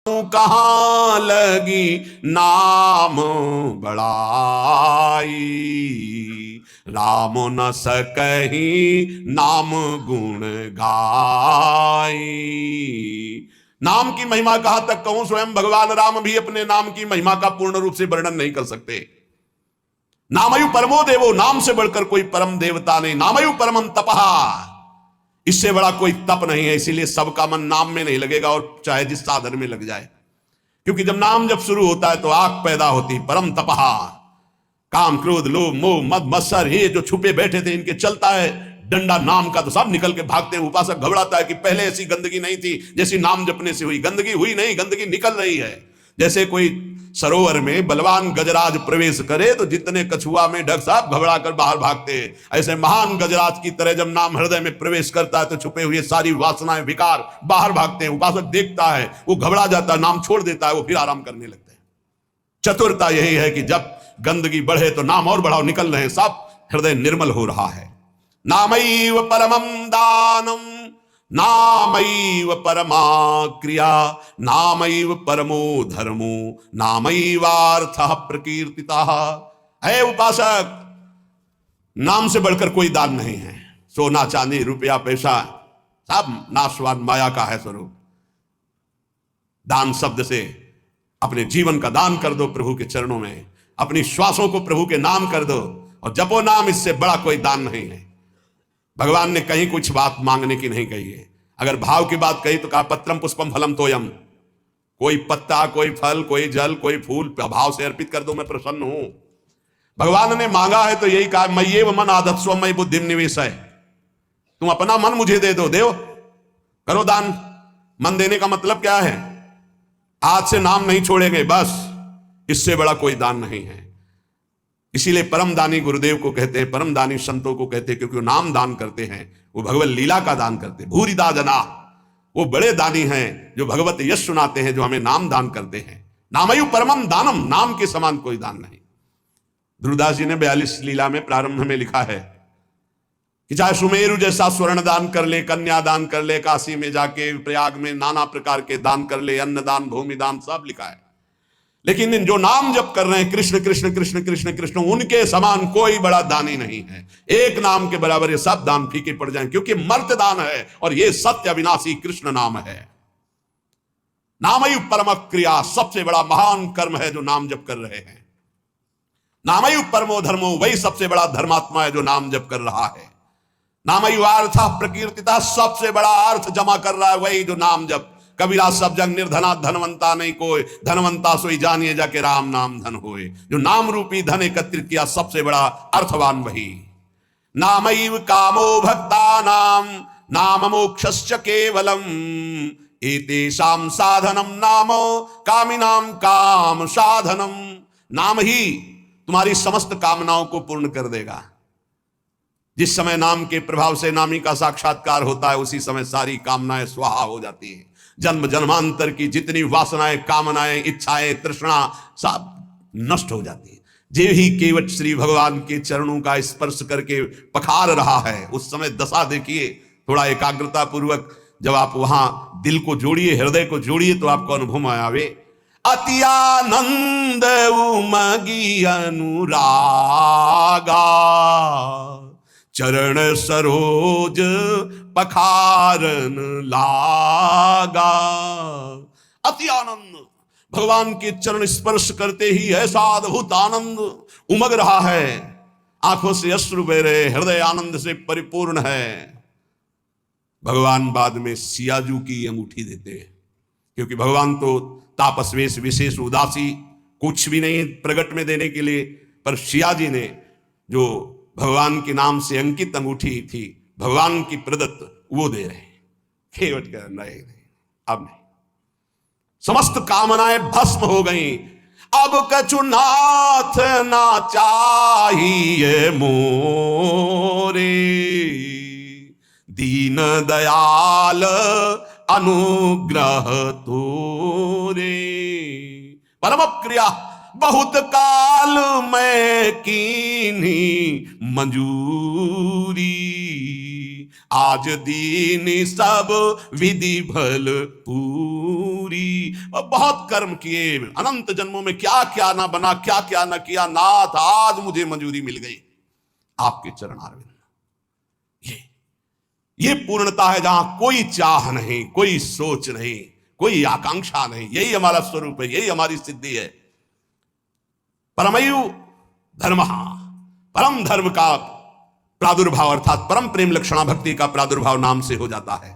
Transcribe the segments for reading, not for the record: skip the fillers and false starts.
कहाँ लगी नाम बड़ाई, राम न सकहीं नाम गुण गाई। नाम की महिमा कहां तक कहूं, स्वयं भगवान राम भी अपने नाम की महिमा का पूर्ण रूप से वर्णन नहीं कर सकते। नामयु परमो देवो, नाम से बढ़कर कोई परम देवता नहीं। नामयु परमम तपहा, इससे बड़ा कोई तप नहीं है। इसीलिए सबका मन नाम में नहीं लगेगा, और चाहे जिस साधन में लग जाए, क्योंकि जब नाम जब शुरू होता है तो आग पैदा होती। परम तपहा, काम क्रोध लोभ मोह मद मत्सर, ये जो छुपे बैठे थे इनके चलता है डंडा नाम का, तो सब निकल के भागते हैं। उपासक घबराता है कि पहले ऐसी गंदगी नहीं थी जैसी नाम जपने से हुई। गंदगी हुई नहीं, गंदगी निकल रही है। जैसे कोई सरोवर में बलवान गजराज प्रवेश करे तो जितने कछुआ में ढक साहब घबरा कर बाहर भागते हैं, ऐसे महान गजराज की तरह जब नाम हृदय में प्रवेश करता है तो छुपे हुए सारी वासनाएं विकार बाहर भागते हैं। उपासक देखता है, वो घबरा जाता है, नाम छोड़ देता है, वो फिर आराम करने लगते हैं। चतुरता यही है कि जब गंदगी बढ़े तो नाम और बढ़ाओ, निकल रहे हैं, सब हृदय निर्मल हो रहा है। नामैव परमं दानम, नामैव परमा क्रिया, नामैव परमो धर्मो, नामैवार्थः प्रकीर्तितः। है उपासक, नाम से बढ़कर कोई दान नहीं है। सोना चांदी रुपया पैसा सब नाशवान माया का है स्वरूप। दान शब्द से अपने जीवन का दान कर दो प्रभु के चरणों में, अपनी श्वासों को प्रभु के नाम कर दो और जपो नाम, इससे बड़ा कोई दान नहीं है। भगवान ने कहीं कुछ बात मांगने की नहीं कही है। अगर भाव की बात कही तो कहा पत्रम पुष्पम फलम तोयम, कोई पत्ता कोई फल कोई जल कोई फूल भाव से अर्पित कर दो, मैं प्रसन्न हूं। भगवान ने मांगा है तो यही कहा, मय्येव मन आधत्स्व मयि बुद्धिम निवेशय, तुम अपना मन मुझे दे दो, देव करो दान। मन देने का मतलब क्या है, आज से नाम नहीं छोड़ेंगे, बस इससे बड़ा कोई दान नहीं है। इसीलिए परम दानी गुरुदेव को कहते हैं, परम दानी संतों को कहते हैं, क्योंकि वो नाम दान करते हैं, वो भगवत लीला का दान करते हैं। भूरिदा जना, वो बड़े दानी हैं जो भगवत यश सुनाते हैं, जो हमें नाम दान करते हैं। नामयु परमम दानम, नाम के समान कोई दान नहीं। ध्रुवदास जी ने 42 लीला में प्रारंभ में लिखा है कि चाहे सुमेरु जैसा स्वर्ण दान कर ले, कन्या दान कर ले, काशी में जाके प्रयाग में नाना प्रकार के दान कर ले, अन्न दान भूमि दान सब लिखा है, लेकिन जो नाम जप कर रहे हैं कृष्ण कृष्ण कृष्ण कृष्ण कृष्ण, उनके समान कोई बड़ा दानी नहीं है। एक नाम के बराबर ये सब दान फीके पड़ जाएं, क्योंकि मर्त्य दान है और ये सत्य अविनाशी कृष्ण नाम है। नामयु परम क्रिया, सबसे बड़ा महान कर्म है जो नाम जप कर रहे हैं। नामयु परमो धर्मो, वही सबसे बड़ा धर्मात्मा है जो नाम जप कर रहा है। नामयु अर्थ प्रकीर्तिता, सबसे बड़ा अर्थ जमा कर रहा है वही जो नाम जप। कबीरा सब जग निर्धना धनवंता नहीं कोई, धनवंता सोई जानिए जाके राम नाम धन होए। जो नाम रूपी धन एकत्रित किया सबसे बड़ा अर्थवान वही। नामैव कामो भक्ता नाम मोक्षश्च केवलम, एतेषां साधनम नामो कामिनाम काम साधनम। नाम ही तुम्हारी समस्त कामनाओं को पूर्ण कर देगा। जिस समय नाम के प्रभाव से नामी का साक्षात्कार होता है, उसी समय सारी कामनाएं स्वाहा हो जाती है। जन्म जन्मांतर की जितनी वासनाएं कामनाएं इच्छाएं तृष्णा सब नष्ट हो जाती है। जे ही केवट श्री भगवान के चरणों का स्पर्श करके पखार रहा है, उस समय दशा देखिए। थोड़ा एकाग्रता पूर्वक जब आप वहां दिल को जोड़िए, हृदय को जोड़िए, तो आपको अनुभव में आवे। अति आनंद उमगी अनुरागा, चरण सरोज पखारन लागा। अति आनंद, भगवान के चरण स्पर्श करते ही ऐसा अद्भुत आनंद उमग रहा है, आंखों से अश्रु बह रहे, हृदय आनंद से परिपूर्ण है। भगवान बाद में सियाजू की अंगूठी देते हैं, क्योंकि भगवान तो तापस्वेश विशेष उदासी कुछ भी नहीं प्रगट में देने के लिए, पर सियाजी ने जो भगवान के नाम से अंकित अंगूठी थी भगवान की प्रदत्त, वो दे रहे हैं। केवट का नहीं, अब नहीं, समस्त कामनाएं भस्म हो गई। अब कछु नाथ ना चाहिए मोरे, दीन दयाल अनुग्रह तोरे। परम क्रिया बहुत काल में कीनी मंजूरी, आज दीनी सब विधि भल पूरी। बहुत कर्म किए, अनंत जन्मों में क्या क्या ना बना, क्या क्या ना किया, नाथ आज मुझे मंजूरी मिल गई आपके चरणारविंद। ये पूर्णता है जहां कोई चाह नहीं, कोई सोच नहीं, कोई आकांक्षा नहीं। यही हमारा स्वरूप है, यही हमारी सिद्धि है। परमयु धर्म, परम धर्म का प्रादुर्भाव अर्थात परम प्रेम लक्षणा भक्ति का प्रादुर्भाव नाम से हो जाता है।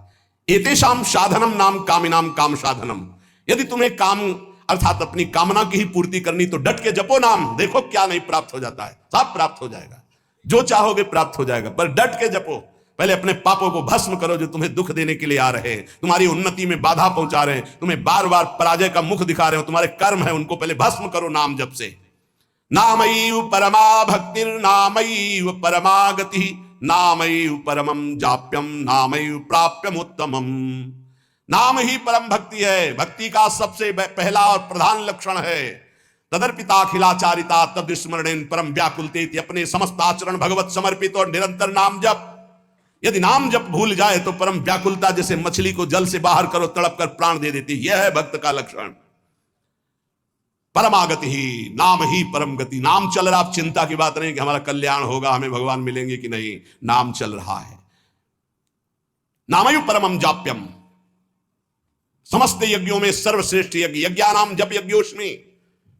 एतेषाम साधनम नाम कामिनाम काम साधनम। यदि तुम्हें काम अर्थात अपनी कामना की ही पूर्ति करनी तो डट के जपो नाम, देखो क्या नहीं प्राप्त हो जाता है। सब प्राप्त हो जाएगा, जो चाहोगे प्राप्त हो जाएगा, पर डट के जपो। पहले अपने पापों को भस्म करो जो तुम्हें दुख देने के लिए आ रहे हैं, तुम्हारी उन्नति में बाधा पहुंचा रहे हैं, तुम्हें बार बार पराजय का मुख दिखा रहे हो, तुम्हारे कर्म है, उनको पहले भस्म करो नाम जप से। नामैव परमा भक्तिर् नामैव परमा गति नामैव परमं जाप्यम नामैव प्राप्यम उत्तमम। नाम ही परम भक्ति है, भक्ति का सबसे पहला और प्रधान लक्षण है। तदर्पिताखिलाचारिता तद स्मरणेन परम व्याकुलतेति। अपने समस्त आचरण भगवत समर्पित और निरंतर नाम जप। यदि नाम जप भूल जाए तो परम व्याकुलता, जैसे मछली को जल से बाहर करो तड़प कर प्राण दे देती, यह है भक्त का लक्षण। परमागति ही, नाम ही परम गति। नाम चल रहा, आप चिंता की बात नहीं कि हमारा कल्याण होगा, हमें भगवान मिलेंगे कि नहीं, नाम चल रहा है। नामयु परमम जाप्यम। समस्त यज्ञों में सर्वश्रेष्ठ यज्ञ, यज्ञानाम जप यज्ञोस्मि,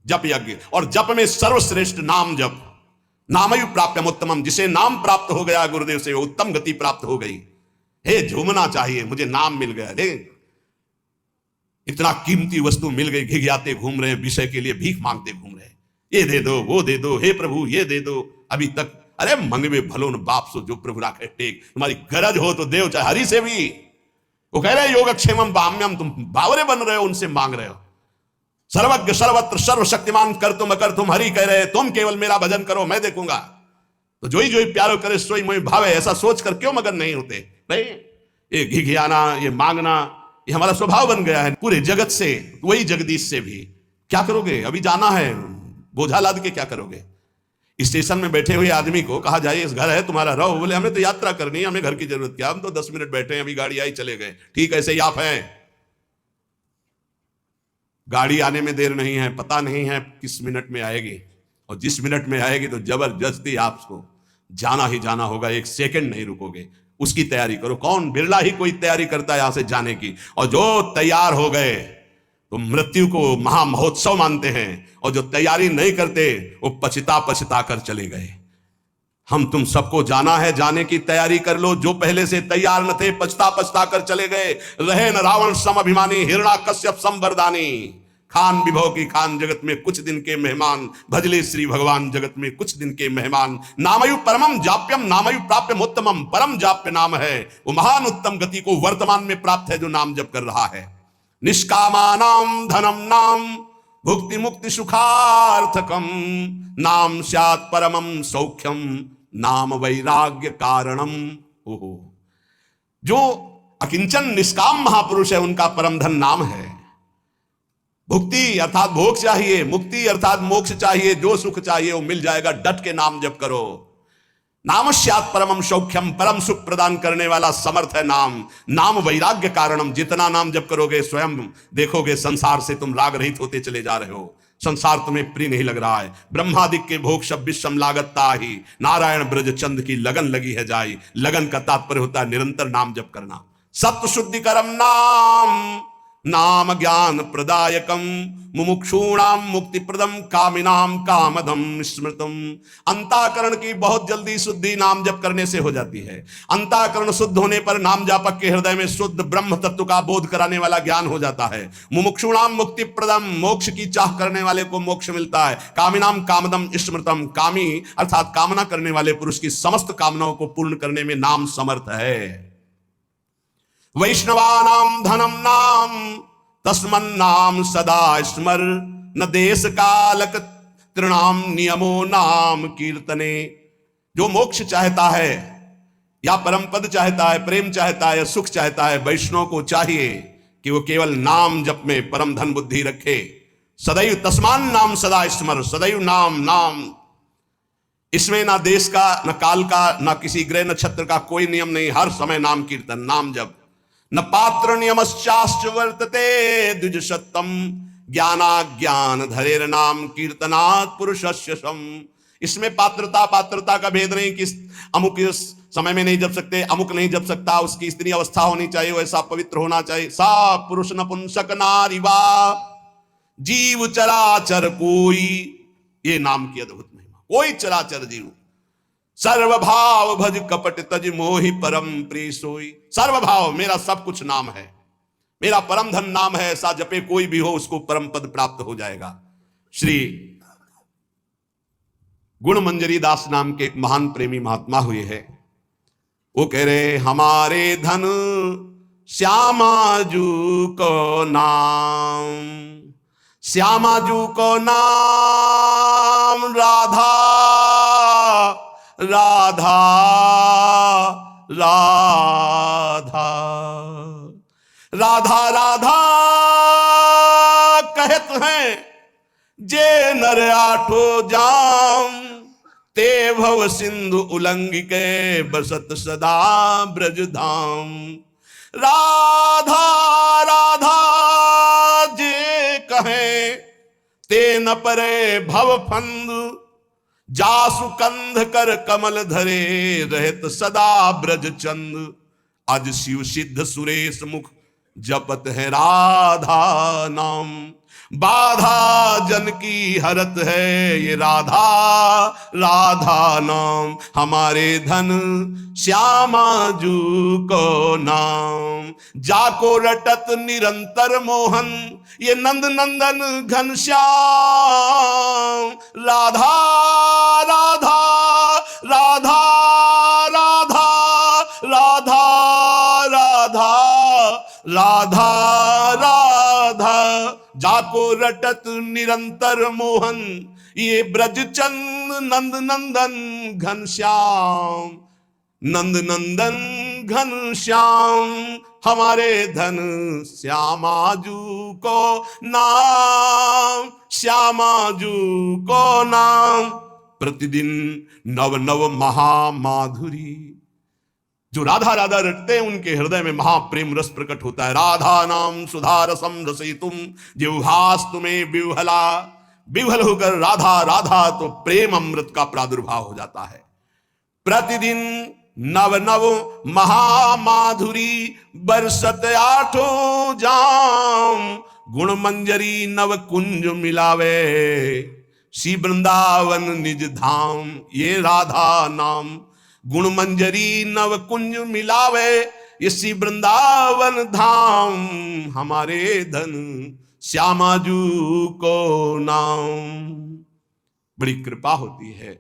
जप यज्ञ, और जप में सर्वश्रेष्ठ नाम जप। नामयु प्राप्यम उत्तमम। जिसे नाम प्राप्त हो गया गुरुदेव से, उत्तम गति प्राप्त हो गई। हे झूमना चाहिए, मुझे नाम मिल गया, ले इतना कीमती वस्तु मिल गई, घिघियाते घूम रहे हैं, विषय के लिए भीख मांगते घूम रहे हैं, ये दे दो वो दे दो, हे प्रभु ये दे दो। अभी तक अरे मंगवे भलो न बाप सो जो प्रभु राखे टेक। तुम्हारी गरज हो तो देव, चाहे हरि से भी। वो कह रहे हैं योगक्षेमम बाम्यम, तुम बावरे बन रहे हो, उनसे मांग रहे हो। सर्वज्ञ सर्वत्र सर्वशक्तिमान कर तुम अकर तुम, हरि कह रहे तुम केवल मेरा भजन करो, मैं देखूंगा। तो जो ही प्यारो करे सोई मोहि भावे, ऐसा सोच कर क्यों मगन नहीं होते? नहीं, ये घिघियाना, ये मांगना, ये हमारा स्वभाव बन गया है पूरे जगत से, वही जगदीश से भी। क्या करोगे? अभी जाना है, बोझा लाद के क्या करोगे? स्टेशन में बैठे हुए आदमी को कहा जाए इस घर है तुम्हारा, रहो। बोले हमें तो यात्रा करनी है, हमें घर की जरूरत क्या, हम तो 10 मिनट बैठे हैं, अभी गाड़ी आई चले गए। ठीक ऐसे ही आप हैं, गाड़ी आने में देर नहीं है, पता नहीं है किस मिनट में आएगी, और जिस मिनट में आएगी तो जबरदस्ती आपको जाना ही जाना होगा, एक सेकंड नहीं रुकोगे। उसकी तैयारी करो। कौन? बिरला ही कोई तैयारी करता है यहां से जाने की। और जो तैयार हो गए तो मृत्यु को महा महोत्सव मानते हैं, और जो तैयारी नहीं करते वो पछता पछता कर चले गए। हम तुम सबको जाना है, जाने की तैयारी कर लो। जो पहले से तैयार न थे पछता पछता कर चले गए। रहे न रावण सम अभिमानी, हिरण्याकश्यप सम वरदानी। खान विभव की खान, जगत में कुछ दिन के मेहमान, भजले श्री भगवान जगत में कुछ दिन के मेहमान। नामयु परमम जाप्यम नामयु प्राप्यम उत्तमम। परम जाप्य नाम है, वो महान उत्तम गति को वर्तमान में प्राप्त है जो नाम जप कर रहा है। निष्कामानाम धनम नाम भुक्ति मुक्ति सुखार्थकम। नाम स्यात् परमम सौख्यम नाम वैराग्य कारणम। ओहो, जो अकिंचन निष्काम महापुरुष है उनका परम धन नाम है। भुक्ति अर्थात भोग चाहिए, मुक्ति अर्थात मोक्ष चाहिए, जो सुख चाहिए वो मिल जाएगा, डट के नाम जप करो। नाम स्यात् परमम सौख्यम, परम सुख प्रदान करने वाला समर्थ है नाम। नाम वैराग्य कारणम, जितना नाम जप करोगे स्वयं देखोगे संसार से तुम राग रहित होते चले जा रहे हो। संसार तुम्हें प्रिय नहीं लग रहा है। ब्रह्मादिक के भोग सब विषम लागता ही, नारायण ब्रज चंद की लगन लगी है जाई। लगन का तात्पर्य होता है निरंतर नाम जप करना। सत्व शुद्धि करम नाम, नाम ज्ञान प्रदायकम मुमुक्षूणाम मुक्ति प्रदम कामिनाम कामदम स्मृतम। अंतःकरण की बहुत जल्दी शुद्धि नाम जप करने से हो जाती है। अंतःकरण शुद्ध होने पर नाम जापक के हृदय में शुद्ध ब्रह्म तत्व का बोध कराने वाला ज्ञान हो जाता है। मुमुक्षूणाम मुक्ति प्रदम, मोक्ष की चाह करने वाले को मोक्ष मिलता है। कामिनाम कामदम स्मृतम, कामी अर्थात कामना करने वाले पुरुष की समस्त कामनाओं को पूर्ण करने में नाम समर्थ है। वैष्णवानाम धनम नाम तस्मन नाम सदा स्मर। न देश कालक तृणाम नियमो नाम कीर्तने। जो मोक्ष चाहता है या परम पद चाहता है, प्रेम चाहता है या सुख चाहता है, वैष्णव को चाहिए कि वो केवल नाम जप में परम धन बुद्धि रखे। सदैव तस्मान नाम सदा स्मर, सदैव नाम नाम। इसमें ना देश का, न काल का, न किसी ग्रह नक्षत्र का कोई नियम नहीं। हर समय नाम कीर्तन, नाम जप। न पात्र नियमश्चाश्च वर्तते द्विज सत्तम ज्ञानाज्ञान धरेर नाम कीर्तनात् पुरुषस्य सम। इसमें पात्रता का भेद नहीं कि अमुक इस समय में नहीं जप सकते, अमुक नहीं जप सकता, उसकी स्त्री अवस्था होनी चाहिए, वैसा पवित्र होना चाहिए। सा पुरुष नपुंसक नारी वा जीव चराचर कोई, ये नाम की अद्भुत महिमा। कोई चराचर जीव सर्वभाव भज कपट तज मोहि परम प्रिय सोई। सर्वभाव, मेरा सब कुछ नाम है, मेरा परम धन नाम है। ऐसा जपे कोई भी हो उसको परम पद प्राप्त हो जाएगा। श्री गुण मंजरी दास नाम के एक महान प्रेमी महात्मा हुए हैं। वो कह रहे, हमारे धन श्यामाजू को नाम, श्यामाजू को नाम राधा राधा राधा राधा राधा कहत हैं जे नर आठो जाम, ते भव सिंधु उलंघ के बसत सदा ब्रज धाम। राधा राधा जे कहे ते न परे भव फंद, जासु कंध कर कमल धरे रहत सदा ब्रज चंद। आज शिव सिद्ध सुरेश मुख जपत है राधा नाम, बाधा जन की हरत है ये राधा राधा नाम। हमारे धन श्यामाजू को नाम, जाको रटत निरंतर मोहन ये नंद नंदन घनश्याम। राधा राधा राधा राधा राधा राधा राधा राधा, जाको रटत निरंतर मोहन ये ब्रज चंद नंद नंदन घनश्याम। नंद नंदन घनश्याम हमारे धन श्यामाजू को नाम, श्यामाजू को नाम। प्रतिदिन नव नव महामाधुरी, जो राधा राधा रटते हैं उनके हृदय में महाप्रेम रस प्रकट होता है। राधा नाम सुधा रसम रसयितुम जिह्वास तुम्हें विह्वला, विह्वल होकर राधा राधा तो प्रेम अमृत का प्रादुर्भाव हो जाता है। प्रतिदिन नव नव महामाधुरी बरसत आठों जाम, गुण मंजरी नव कुंज मिलावे श्री वृंदावन निज धाम। ये राधा नाम गुण मंजरी नव कुंज मिलावे इसी वृंदावन धाम। हमारे धन श्यामाजू को नाम। बड़ी कृपा होती है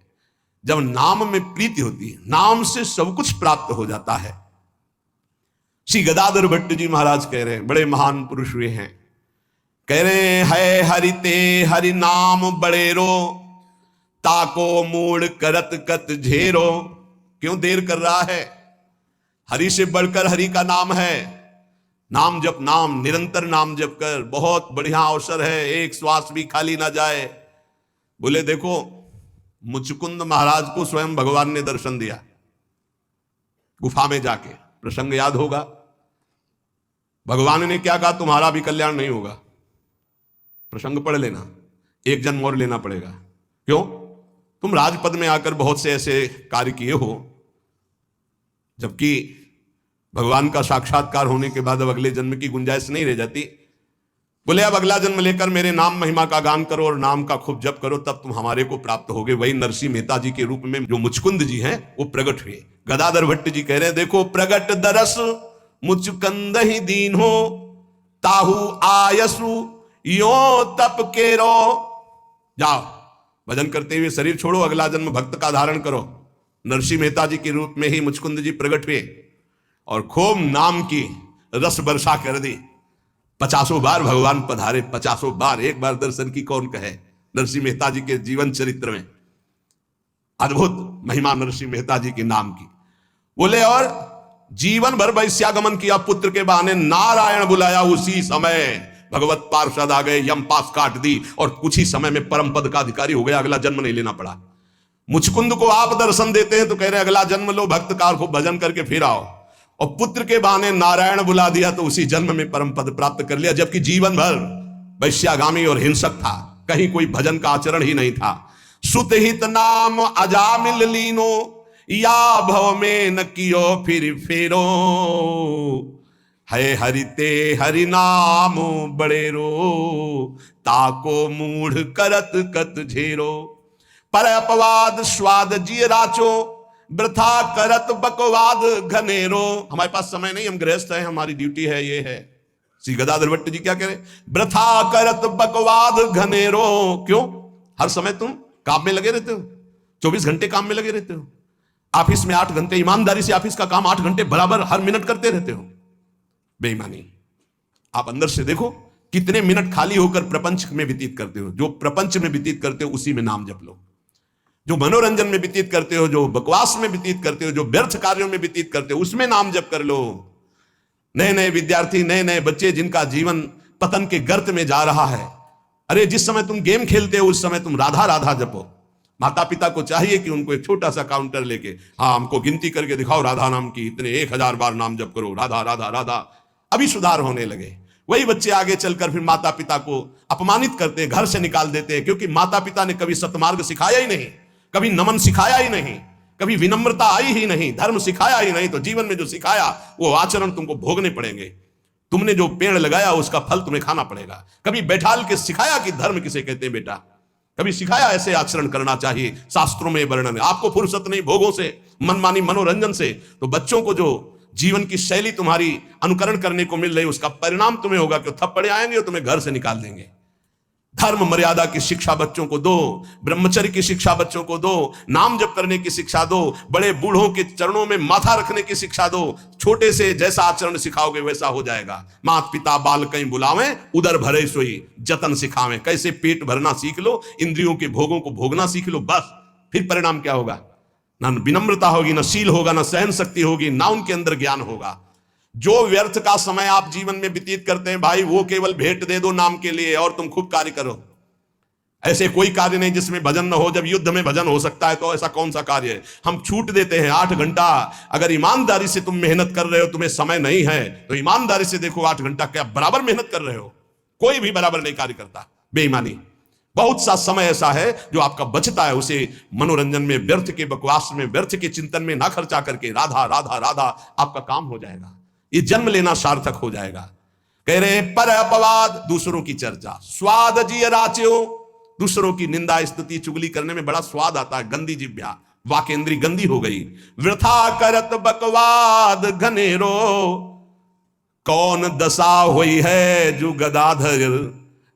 जब नाम में प्रीति होती है, नाम से सब कुछ प्राप्त हो जाता है। श्री गदाधर भट्ट जी महाराज कह रहे हैं, बड़े महान पुरुष हुए हैं, कह रहे है हरिते हरि नाम बड़ेरो, ताको मूड करत कत झेरो। क्यों देर कर रहा है? हरि से बढ़कर हरि का नाम है। नाम जप, नाम निरंतर नाम जप कर, बहुत बढ़िया अवसर है, एक श्वास भी खाली ना जाए। बोले देखो, मुचकुंद महाराज को स्वयं भगवान ने दर्शन दिया गुफा में जाके, प्रसंग याद होगा। भगवान ने क्या कहा? तुम्हारा भी कल्याण नहीं होगा, प्रसंग पढ़ लेना, एक जन्म और लेना पड़ेगा। क्यों? तुम राजपद में आकर बहुत से ऐसे कार्य किए हो, जबकि भगवान का साक्षात्कार होने के बाद अब अगले जन्म की गुंजाइश नहीं रह जाती। बोले अब अगला जन्म लेकर मेरे नाम महिमा का गान करो और नाम का खूब जप करो, तब तुम हमारे को प्राप्त होगे। वही नरसिंह मेहता जी के रूप में जो मुचकुंद जी हैं वो प्रकट हुए। गदाधर भट्ट जी कह रहे हैं, देखो प्रगट दरस मुचकंद ही दीन हो, ताहू आयसु यो तप के रो। जाओ भजन करते हुए शरीर छोड़ो, अगला जन्म भक्त का धारण करो। नरसिंह मेहता जी के रूप में ही मुचकुंद जी प्रकट हुए और खूब नाम की रस वर्षा कर दी। 50 बार भगवान पधारे, 50 बार। एक बार दर्शन की कौन कहे? नरसिंह मेहता जी के जीवन चरित्र में अद्भुत महिमा नरसिंह मेहता जी के नाम की। बोले और जीवन भर वैश्यागमन किया, पुत्र के बहाने नारायण बुलाया, उसी समय भगवत पार्षद आ गए, यम पास काट दी और कुछ ही समय में परम पद का अधिकारी हो गया, अगला जन्म नहीं लेना पड़ा। मुचकुंद को आप दर्शन देते हैं तो कह रहे अगला जन्म लो, भक्तकार को भजन करके फिर आओ। और पुत्र के बहाने नारायण बुला दिया तो उसी जन्म में परम पद प्राप्त कर लिया, जबकि जीवन भर वैश्यागामी और हिंसक था, कहीं कोई भजन का आचरण ही नहीं था। सुत हित नाम अजामिल लीनो, या भव में न कियो फिर फेरो, है हरिते हरि नाम बड़ेरो, ताको मूढ़ करत कत झेरो। पर अपवाद स्वाद जिय राचो, वृथा करत बकवाद घनेरो। हमारे पास समय नहीं, हम गृहस्थ हैं, हमारी ड्यूटी है, ये है। श्री गदाधर भट्ट जी क्या कह रहे? वृथा करत बकवाद घनेरो। क्यों? हर समय तुम काम में लगे रहते हो, 24 घंटे काम में लगे रहते हो। ऑफिस में 8 घंटे ईमानदारी से ऑफिस का काम 8 घंटे बराबर हर मिनट करते रहते हो। बेईमानी। आप अंदर से देखो कितने मिनट खाली होकर प्रपंच में व्यतीत करते हो। जो प्रपंच में व्यतीत करते हो उसी में नाम जप लो। जो मनोरंजन में व्यतीत करते हो, जो बकवास में व्यतीत करते हो, जो व्यर्थ कार्यों में व्यतीत करते हो, उसमें नाम जप कर लो। नए नए विद्यार्थी, नए नए बच्चे जिनका जीवन पतन के गर्त में जा रहा है, अरे जिस समय तुम गेम खेलते हो उस समय तुम राधा राधा जपो। माता पिता को चाहिए कि उनको एक छोटा सा काउंटर लेके, हाँ हमको गिनती करके दिखाओ राधा नाम की, इतने 1000 बार नाम जप करो, राधा राधा राधा। अभी सुधार होने लगे। वही बच्चे आगे चलकर फिर माता पिता को अपमानित करते हैं, घर से निकाल देते हैं, क्योंकि माता पिता ने कभी सतमार्ग सिखाया ही नहीं, कभी नमन सिखाया ही नहीं, कभी विनम्रता आई ही नहीं, धर्म सिखाया ही नहीं। तो जीवन में जो सिखाया वो आचरण तुमको भोगने पड़ेंगे। तुमने जो पेड़ लगाया उसका फल तुम्हें खाना पड़ेगा। कभी बैठाल के सिखाया कि धर्म किसे कहते हैं बेटा, कभी सिखाया ऐसे आचरण करना चाहिए, शास्त्रों में वर्णन है। आपको फुर्सत नहीं भोगों से, मनमानी मनोरंजन से, तो बच्चों को जो जीवन की शैली तुम्हारी अनुकरण करने को मिल रही उसका परिणाम तुम्हें होगा कि थप्पड़े आएंगे और तुम्हें घर से निकाल देंगे। धर्म मर्यादा की शिक्षा बच्चों को दो, ब्रह्मचर्य की शिक्षा बच्चों को दो, नाम जप करने की शिक्षा दो, बड़े बूढ़ों के चरणों में माथा रखने की शिक्षा दो। छोटे से जैसा आचरण सिखाओगे वैसा हो जाएगा। माता पिता बाल कहीं बुलावें, उदर भरे सोई जतन सिखावें। कैसे पेट भरना सीख लो, इंद्रियों के भोगों को भोगना सीख लो, बस फिर परिणाम क्या होगा? ना विनम्रता होगी, ना शील होगा, ना सहन शक्ति होगी, ना उनके अंदर ज्ञान होगा। जो व्यर्थ का समय आप जीवन में व्यतीत करते हैं भाई, वो केवल भेंट दे दो नाम के लिए और तुम खूब कार्य करो। ऐसे कोई कार्य नहीं जिसमें भजन न हो। जब युद्ध में भजन हो सकता है तो ऐसा कौन सा कार्य है? हम छूट देते हैं 8 घंटा। अगर ईमानदारी से तुम मेहनत कर रहे हो, तुम्हें समय नहीं है तो ईमानदारी से देखो 8 घंटा क्या बराबर मेहनत कर रहे हो? कोई भी बराबर नहीं कार्य करता। बेईमानी। बहुत सा समय ऐसा है जो आपका बचता है, उसे मनोरंजन में, व्यर्थ के बकवास में, व्यर्थ के चिंतन में ना खर्चा करके राधा राधा राधा आपका काम हो जाएगा। ये जन्म लेना सार्थक हो जाएगा। कह रहे हैं पर अपवाद, दूसरों की चर्चा, स्वाद जिय राच्यो, दूसरों की निंदा स्तुति चुगली करने में बड़ा स्वाद आता है। गंदी जिह्वा, वाकेंद्री गंदी हो गई। वृथा करत बकवाद घनेरो, कौन दशा हुई है जो गदाधर,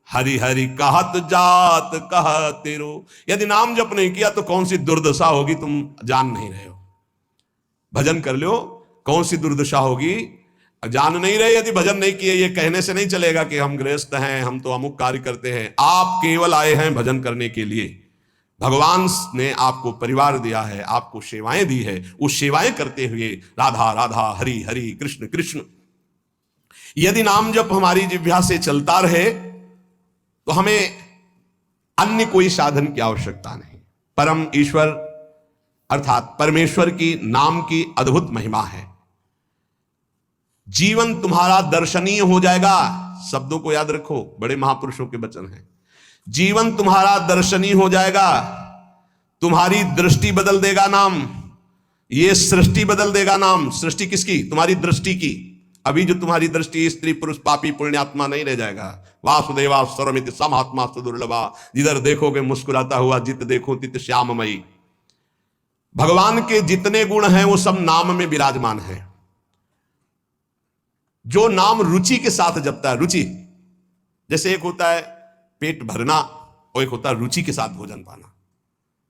हरि हरि कहत जात कह तेरो। यदि नाम जप नहीं किया तो कौन सी दुर्दशा होगी तुम जान नहीं रहे हो। भजन कर लो, कौन सी दुर्दशा होगी जान नहीं रहे। यदि भजन नहीं किए, ये कहने से नहीं चलेगा कि हम गृहस्थ हैं, हम तो अमुक कार्य करते हैं। आप केवल आए हैं भजन करने के लिए। भगवान ने आपको परिवार दिया है, आपको सेवाएं दी है, उस सेवाएं करते हुए राधा राधा, हरि हरि, कृष्ण कृष्ण। यदि नाम जप हमारी जिह्वा से चलता रहे तो हमें अन्य कोई साधन की आवश्यकता नहीं। परम ईश्वर अर्थात परमेश्वर की नाम की अद्भुत महिमा है। जीवन तुम्हारा दर्शनीय हो जाएगा। शब्दों को याद रखो, बड़े महापुरुषों के वचन हैं। जीवन तुम्हारा दर्शनीय हो जाएगा। तुम्हारी दृष्टि बदल देगा नाम। ये सृष्टि बदल देगा नाम। सृष्टि किसकी? तुम्हारी दृष्टि की। अभी जो तुम्हारी दृष्टि स्त्री पुरुष पापी पुण्यात्मा नहीं रह जाएगा। वासुदेवा सर्वमिति समात्मा सुदुर्लभा, जिधर देखोगे मुस्कुराता हुआ, जित देखो तित श्याममयी। भगवान के जितने गुण हैं वो सब नाम में विराजमान है। जो नाम रुचि के साथ जपता है, रुचि जैसे एक होता है पेट भरना और एक होता है रुचि के साथ भोजन पाना।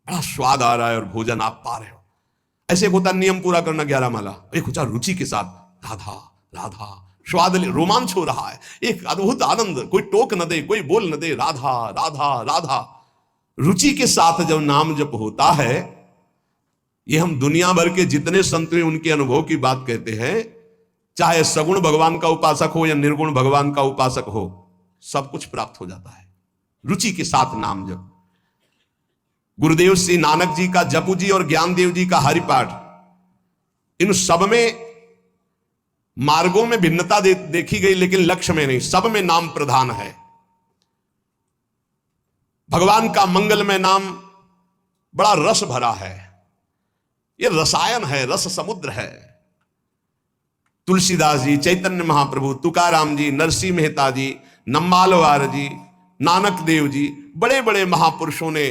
बड़ा स्वाद आ रहा है और भोजन आप पा रहे हो। ऐसे एक होता है नियम पूरा करना 11 माला, एक होता है रुचि के साथ राधा राधा, स्वाद रोमांच हो रहा है, एक अद्भुत आनंद, कोई टोक न दे, कोई बोल न दे, राधा राधा राधा। रुचि के साथ जब नाम जप होता है, ये हम दुनिया भर के जितने संत हैं उनके अनुभव की बात कहते हैं। चाहे सगुण भगवान का उपासक हो या निर्गुण भगवान का उपासक हो, सब कुछ प्राप्त हो जाता है रुचि के साथ नाम जप। गुरुदेव श्री नानक जी का जपू जी और ज्ञानदेव जी का हरिपाठ, इन सब में मार्गों में भिन्नता देखी गई, लेकिन लक्ष्य में नहीं, सब में नाम प्रधान है। भगवान का मंगलमय नाम बड़ा रस भरा है, ये रसायन है, रस समुद्र है। तुलसीदास जी, चैतन्य महाप्रभु, तुकाराम जी, नरसिंह मेहता जी, नम्मालवार जी, नानक देव जी, बड़े बड़े महापुरुषों ने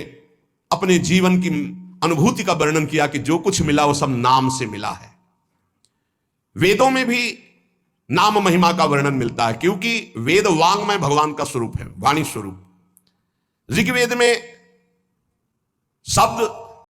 अपने जीवन की अनुभूति का वर्णन किया कि जो कुछ मिला वो सब नाम से मिला है। वेदों में भी नाम महिमा का वर्णन मिलता है, क्योंकि वेद वांग्मय भगवान का स्वरूप है, वाणी स्वरूप। ऋग्वेद में शब्द